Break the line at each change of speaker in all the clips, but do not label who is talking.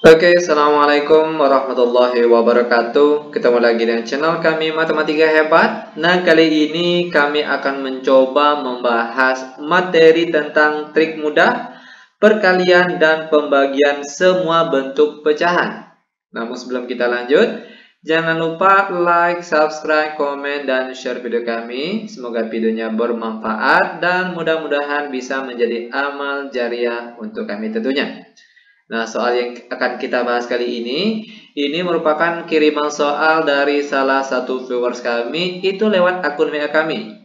Oke, Assalamualaikum warahmatullahi wabarakatuh. Ketemu lagi dengan channel kami Matematika Hebat. Nah, kali ini kami akan mencoba membahas materi tentang trik mudah, perkalian, dan pembagian semua bentuk pecahan. Namun sebelum kita lanjut, jangan lupa like, subscribe, komen, dan share video kami. Semoga videonya bermanfaat dan mudah-mudahan bisa menjadi amal jariah untuk kami tentunya. Nah, soal yang akan kita bahas kali ini merupakan kiriman soal dari salah satu viewers kami, itu lewat akun WA kami.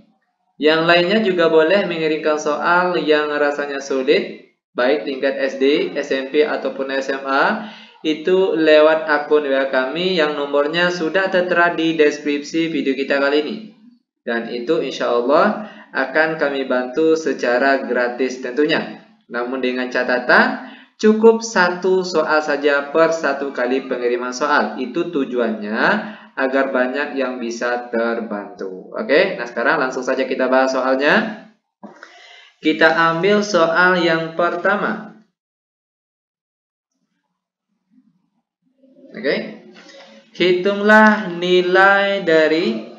Yang lainnya juga boleh mengirimkan soal yang rasanya sulit, baik tingkat SD, SMP, ataupun SMA, itu lewat akun WA kami yang nomornya sudah tertera di deskripsi video kita kali ini. Dan itu insya Allah akan kami bantu secara gratis tentunya. Namun dengan catatan, cukup satu soal saja per satu kali pengiriman soal. Itu tujuannya agar banyak yang bisa terbantu. Oke, nah sekarang langsung saja kita bahas soalnya. Kita ambil soal yang pertama. Oke, hitunglah nilai dari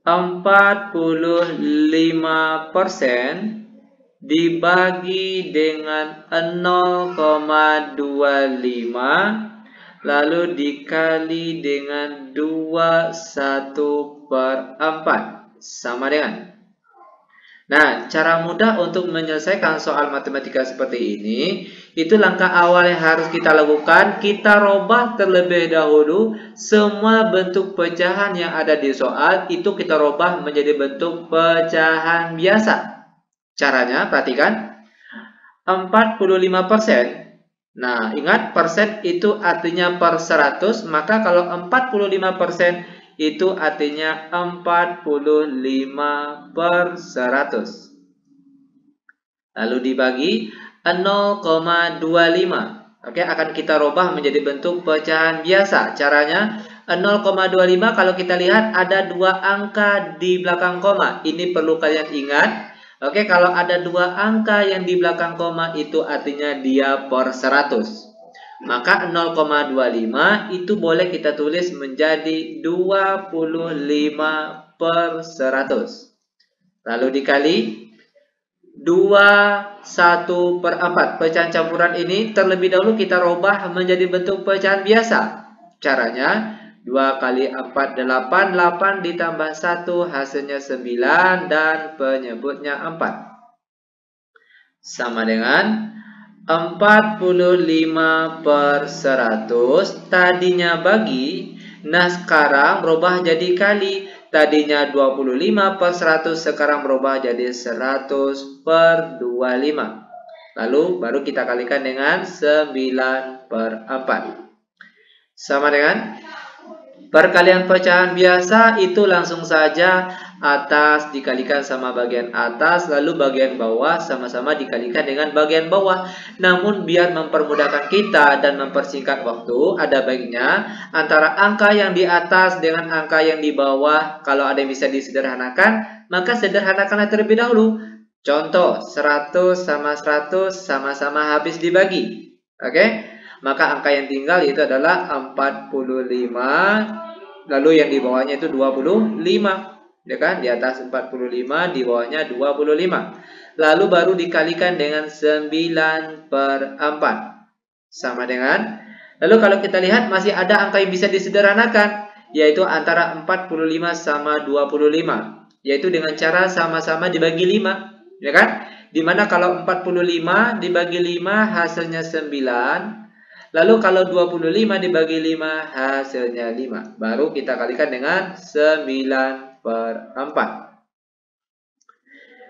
45% dibagi dengan 0,25 lalu dikali dengan 21/4 sama dengan. Nah, cara mudah untuk menyelesaikan soal matematika seperti ini, itu langkah awal yang harus kita lakukan, kita robah terlebih dahulu semua bentuk pecahan yang ada di soal, itu kita robah menjadi bentuk pecahan biasa. Caranya, perhatikan, 45%. Nah, ingat persen itu artinya per 100, maka kalau 45% itu artinya 45/100. Lalu dibagi 0,25. Oke, akan kita robah menjadi bentuk pecahan biasa. Caranya 0,25 kalau kita lihat ada dua angka di belakang koma. Ini perlu kalian ingat. Oke, kalau ada dua angka yang di belakang koma itu artinya dia per 100. Maka 0,25 itu boleh kita tulis menjadi 25/100. Lalu dikali 21/4. Pecahan campuran ini terlebih dahulu kita robah menjadi bentuk pecahan biasa. Caranya 2 kali 4 8, 8 ditambah 1 hasilnya 9 dan penyebutnya 4. Sama dengan 45/100 tadinya bagi. Nah, sekarang berubah jadi kali. Tadinya 25/100 sekarang berubah jadi 100/25. Lalu baru kita kalikan dengan 9/4. Sama dengan perkalian pecahan biasa itu langsung saja atas dikalikan sama bagian atas, lalu bagian bawah sama-sama dikalikan dengan bagian bawah. Namun biar mempermudahkan kita dan mempersingkat waktu, ada baiknya antara angka yang di atas dengan angka yang di bawah, kalau ada yang bisa disederhanakan, maka sederhanakanlah terlebih dahulu. Contoh, 100 sama 100 sama-sama habis dibagi. Oke? Maka angka yang tinggal itu adalah 45, lalu yang di bawahnya itu 25, ya kan? Di atas 45, di bawahnya 25. Lalu baru dikalikan dengan 9/4. Sama dengan, lalu kalau kita lihat masih ada angka yang bisa disederhanakan, yaitu antara 45 sama 25, yaitu dengan cara sama-sama dibagi 5, ya kan? Dimana kalau 45 dibagi 5 hasilnya 9. Lalu kalau 25 dibagi 5 hasilnya 5. Baru kita kalikan dengan 9/4.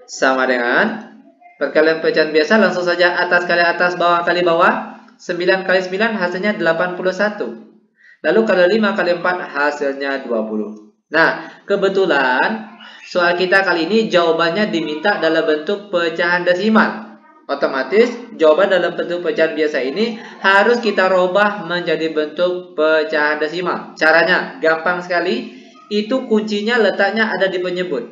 Sama dengan perkalian pecahan biasa, langsung saja atas kali atas, bawah kali bawah. 9 kali 9 hasilnya 81. Lalu kalau 5 kali 4 hasilnya 20. Nah, kebetulan soal kita kali ini jawabannya diminta dalam bentuk pecahan desimal. Otomatis jawaban dalam bentuk pecahan biasa ini harus kita robah menjadi bentuk pecahan desimal. Caranya gampang sekali, itu kuncinya letaknya ada di penyebut.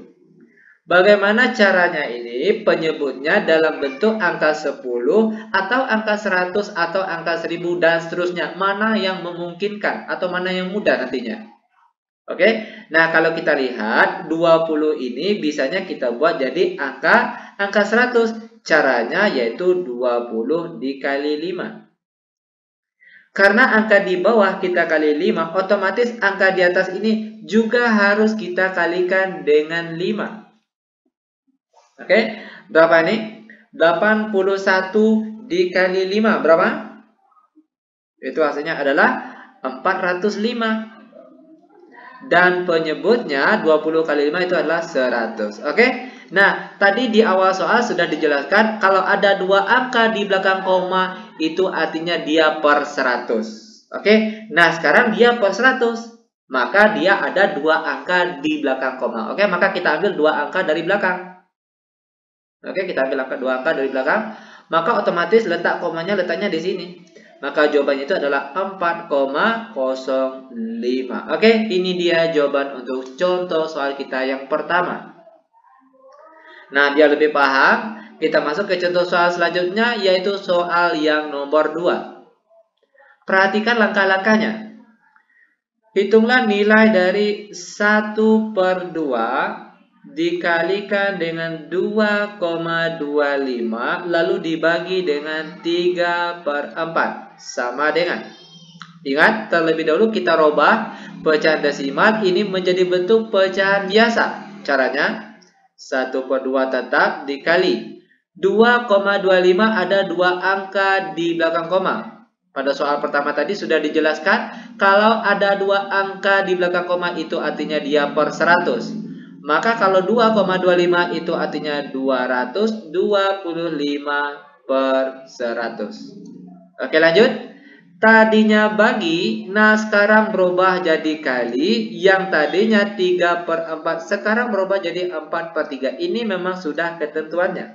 Bagaimana caranya ini? Penyebutnya dalam bentuk angka 10 atau angka 100 atau angka 1000 dan seterusnya. Mana yang memungkinkan atau mana yang mudah nantinya. Oke. Nah, kalau kita lihat 20 ini bisanya kita buat jadi angka 100. Caranya yaitu 20 dikali 5. Karena angka di bawah kita kali 5, otomatis angka di atas ini juga harus kita kalikan dengan 5. Oke, berapa ini? 81 dikali 5, berapa? Itu hasilnya adalah 405. Dan penyebutnya 20 kali 5 itu adalah 100. Oke, nah tadi di awal soal sudah dijelaskan kalau ada dua angka di belakang koma itu artinya dia per 100. Oke, nah sekarang dia per 100. Maka dia ada dua angka di belakang koma. Oke, maka kita ambil dua angka dari belakang. Oke, kita ambil dua angka dari belakang, maka otomatis letak komanya letaknya di sini. Maka jawabannya itu adalah 4,05. Oke, ini dia jawaban untuk contoh soal kita yang pertama. Nah, biar lebih paham, kita masuk ke contoh soal selanjutnya, yaitu soal yang nomor 2. Perhatikan langkah-langkahnya. Hitunglah nilai dari 1/2 dikalikan dengan 2,25 lalu dibagi dengan 3/4 sama dengan, ingat terlebih dahulu kita robah pecahan desimal ini menjadi bentuk pecahan biasa. Caranya 1/2 tetap dikali 2,25, ada dua angka di belakang koma. Pada soal pertama tadi sudah dijelaskan kalau ada dua angka di belakang koma itu artinya dia per 100. Maka kalau 2,25 itu artinya 225/100. Oke, lanjut. Tadinya bagi, nah sekarang berubah jadi kali. Yang tadinya 3/4 sekarang berubah jadi 4/3. Ini memang sudah ketentuannya.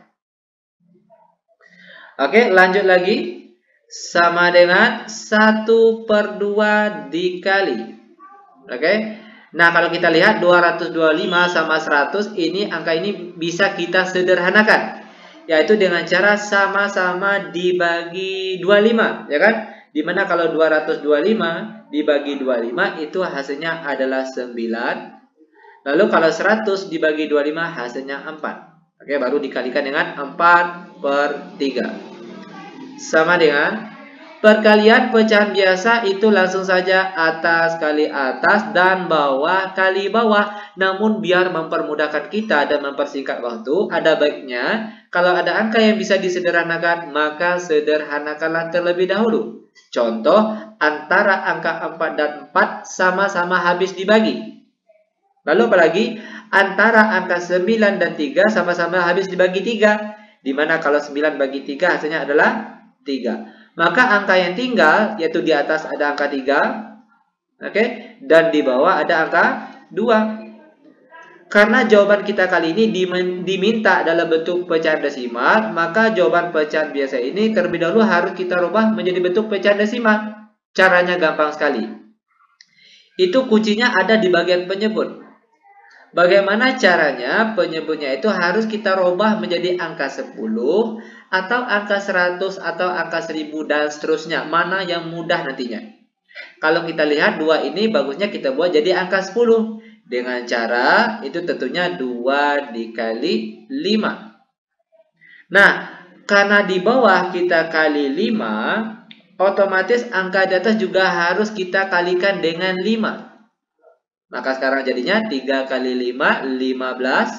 Oke, lanjut lagi. Sama dengan 1/2 dikali. Oke. Nah, kalau kita lihat 225 sama 100, ini angka ini bisa kita sederhanakan. Yaitu dengan cara sama-sama dibagi 25, ya kan? Dimana kalau 225 dibagi 25 itu hasilnya adalah 9. Lalu kalau 100 dibagi 25 hasilnya 4. Oke, baru dikalikan dengan 4/3. Sama dengan perkalian pecahan biasa itu langsung saja atas kali atas dan bawah kali bawah. Namun biar mempermudahkan kita dan mempersingkat waktu, ada baiknya kalau ada angka yang bisa disederhanakan, maka sederhanakanlah terlebih dahulu. Contoh, antara angka 4 dan 4 sama-sama habis dibagi. Lalu apalagi? Antara angka 9 dan 3 sama-sama habis dibagi 3. Dimana kalau 9 bagi 3 hasilnya adalah 3. Maka angka yang tinggal yaitu di atas ada angka 3, oke, dan di bawah ada angka 2. Karena jawaban kita kali ini diminta dalam bentuk pecahan desimal, maka jawaban pecahan biasa ini terlebih dahulu harus kita rubah menjadi bentuk pecahan desimal. Caranya gampang sekali. Itu kuncinya ada di bagian penyebut. Bagaimana caranya? Penyebutnya itu harus kita rubah menjadi angka 10 atau angka 100 atau angka 1000 dan seterusnya. Mana yang mudah nantinya. Kalau kita lihat 2 ini bagusnya kita buat jadi angka 10. Dengan cara itu tentunya 2 dikali 5. Nah, karena di bawah kita kali 5, otomatis angka di atas juga harus kita kalikan dengan 5. Maka sekarang jadinya 3 kali 5, 15.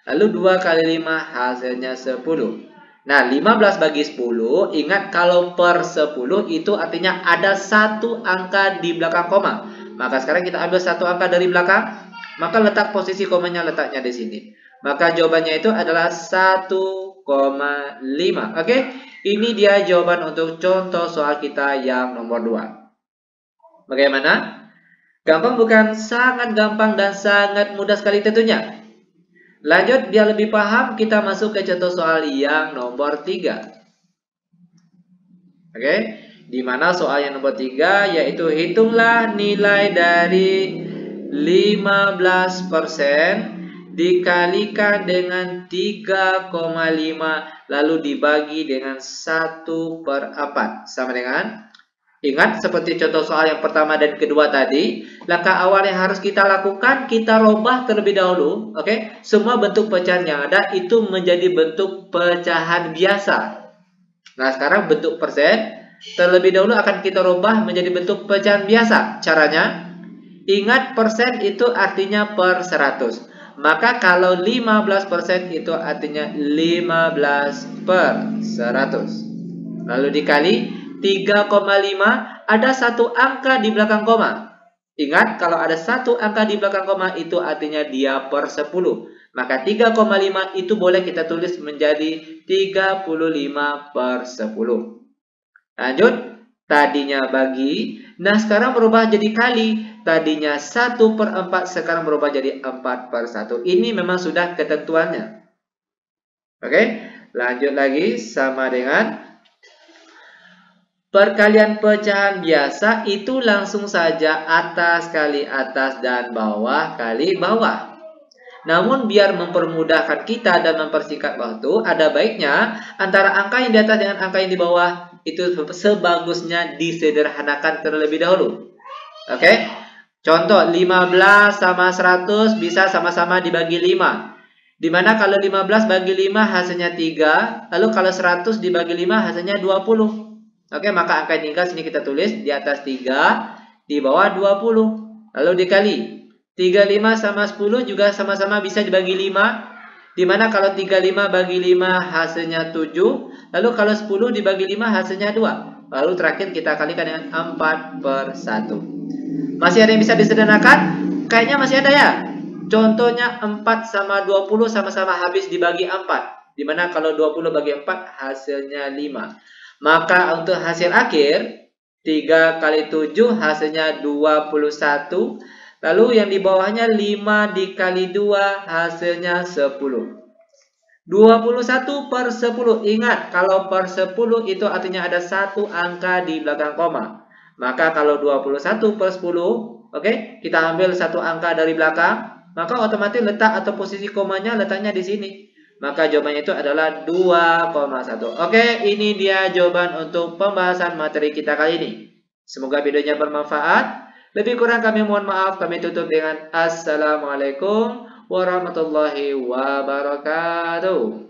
Lalu 2 kali 5 hasilnya 10. Nah, 15 bagi 10, ingat kalau per 10 itu artinya ada satu angka di belakang koma. Maka sekarang kita ambil satu angka dari belakang, maka letak posisi komanya letaknya di sini. Maka jawabannya itu adalah 1,5. Oke, ini dia jawaban untuk contoh soal kita yang nomor 2. Bagaimana? Gampang bukan? Sangat gampang dan sangat mudah sekali tentunya. Lanjut, biar lebih paham, kita masuk ke contoh soal yang nomor 3. Oke, di mana soal yang nomor 3 yaitu hitunglah nilai dari 15% dikalikan dengan 3,5 lalu dibagi dengan 1/4 sama dengan, ingat seperti contoh soal yang pertama dan kedua tadi, langkah awal yang harus kita lakukan, kita rubah terlebih dahulu, oke? Semua bentuk pecahan yang ada itu menjadi bentuk pecahan biasa. Nah, sekarang bentuk persen terlebih dahulu akan kita rubah menjadi bentuk pecahan biasa. Caranya, ingat persen itu artinya per 100. Maka kalau 15% itu artinya 15/100. Lalu dikali 3,5, ada satu angka di belakang koma. Ingat, kalau ada satu angka di belakang koma itu artinya dia per 10. Maka 3,5 itu boleh kita tulis menjadi 35/10. Lanjut, tadinya bagi. Nah, sekarang berubah jadi kali. Tadinya 1/4, sekarang berubah jadi 4/1. Ini memang sudah ketentuannya. Oke, lanjut lagi sama dengan perkalian pecahan biasa itu langsung saja atas kali atas dan bawah kali bawah. Namun biar mempermudahkan kita dan mempersingkat waktu, ada baiknya antara angka yang di atas dengan angka yang di bawah itu sebagusnya disederhanakan terlebih dahulu. Oke? Contoh 15 sama 100 bisa sama-sama dibagi 5. Dimana kalau 15 bagi 5 hasilnya 3, lalu kalau 100 dibagi 5 hasilnya 20. Oke, maka angka yang tinggal sini kita tulis di atas 3, di bawah 20. Lalu dikali 35 sama 10 juga sama-sama bisa dibagi 5. Dimana kalau 35 bagi 5 hasilnya 7. Lalu kalau 10 dibagi 5 hasilnya 2. Lalu terakhir kita kalikan dengan 4/1. Masih ada yang bisa disederhanakan? Kayaknya masih ada ya. Contohnya 4 sama 20 sama-sama habis dibagi 4. Dimana kalau 20 bagi 4 hasilnya 5. Maka untuk hasil akhir 3 kali 7 hasilnya 21. Lalu yang di bawahnya 5 dikali 2 hasilnya 10. 21/10. Ingat, kalau per 10 itu artinya ada satu angka di belakang koma. Maka kalau 21/10, oke, kita ambil satu angka dari belakang, maka otomatis letak atau posisi komanya letaknya di sini. Maka jawabannya itu adalah 2,1. Oke, ini dia jawaban untuk pembahasan materi kita kali ini. Semoga videonya bermanfaat. Lebih kurang kami mohon maaf. Kami tutup dengan Assalamualaikum warahmatullahi wabarakatuh.